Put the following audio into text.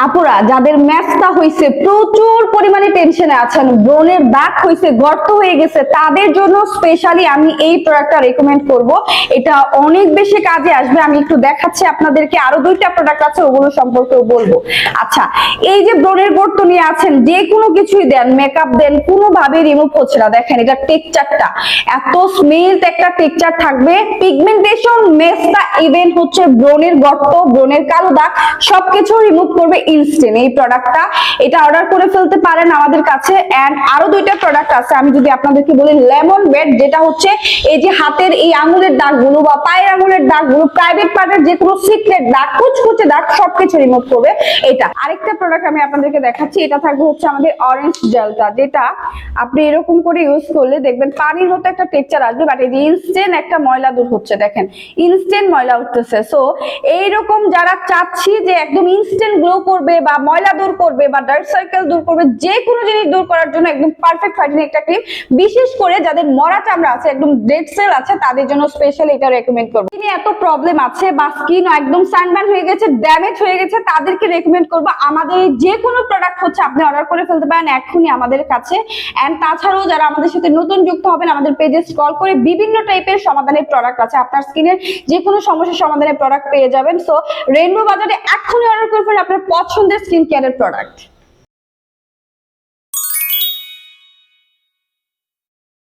আপুরা যাদের ম্যাচটা হইছে প্রচুর পরিমাণে টেনশনে আছেন, ব্রণের দাগ হইছে, গর্ত হয়ে গেছে, তাদের জন্য স্পেশালি আমি এই প্রোডাক্টটা রেকমেন্ড করব। এটা অনেক বেশি কাজে আসবে। আমি একটু দেখাচ্ছি আপনাদেরকে, আরো দুইটা প্রোডাক্ট আছে, ওগুলো সম্পর্কেও বলবো। আচ্ছা, এই যে ব্রণের গর্ত নিয়ে আছেন, যে কোনো কিছুই দেন, মেকআপ দেন, কোনোভাবে রিমুভ হচ্ছে না। দেখেন এটা টেক্সচারটা এত স্মুথ একটা টেক্সচার থাকবে, পিগমেন্টেশন, মেসটা, ইভেন হচ্ছে ব্রণের গর্ত, ব্রণের কালো দাগ সবকিছু রিমুভ করবে ইনস্ট্যান্ট এই প্রোডাক্টটা। এটা অর্ডার করে ফেলতে পারেন আমাদের কাছে। এন্ড আরো দুইটা প্রোডাক্ট আছে, আমি যদি আপনাদেরকে বলি লেমন বেড, যেটা হচ্ছে এই যে হাতের এই আঙ্গুলের দাগগুলো বা পায়ের আঙ্গুলের দাগগুলো, প্রাইভেট পার্টের যে কোনো সিক্রেট দাগ, কুচকুচে দাগ সবকিছু রিমুভ করবে এটা। আরেকটা প্রোডাক্ট আমি আপনাদেরকে দেখাচ্ছি, এটা থাকবে হচ্ছে আমাদের অরেঞ্জ জেলটা, যেটা আপনি এরকম করে ইউজ করলে দেখবেন পানির মতো একটা টেক্সচার আসবে, বাট এই যে ইনস্ট্যান্ট একটা ময়লা দূর হচ্ছে। দেখেন ইনস্ট্যান্ট ময়লা উঠতেছে। সো এইরকম যারা চাচ্ছি যে একদম ইনস্ট্যান্ট গ্লো করবে বা ময়লা দূর করবে বা ডার্ক সার্কেল দূর করবে, যে কোনো জিনিস দূর করার জন্য একদম পারফেক্ট হোয়াইটেনিং একটা ক্রিম, বিশেষ করে যাদের মরা চামড়া আছে, একদম ডেড সেল আছে, তাদের জন্য স্পেশালি এটা রেকমেন্ড করব। স্কিনে এত প্রবলেম আছে বা স্কিন একদম সানবার্ন হয়ে গেছে, ড্যামেজ হয়ে গেছে, তাদেরকে রেকমেন্ড করব আমাদের যে কোনো প্রোডাক্ট হচ্ছে আপনি অর্ডার করে ফেলতে পারেন এখনই আমাদের কাছে। এন্ড তাছাড়াও যারা আমাদের সাথে নতুন যুক্ত হবেন, আমাদের পেজে স্ক্রল করে বিভিন্ন টাইপের সমাধানের প্রোডাক্ট আছে, আপনার স্কিনের যে কোনো সমস্যার সমাধানের প্রোডাক্ট পেয়ে যাবেন। সো রেইনবো বাজারে এখনই অর্ডার করে ফেলুন আপনার পছন্দের স্কিন কেয়ারের প্রোডাক্ট।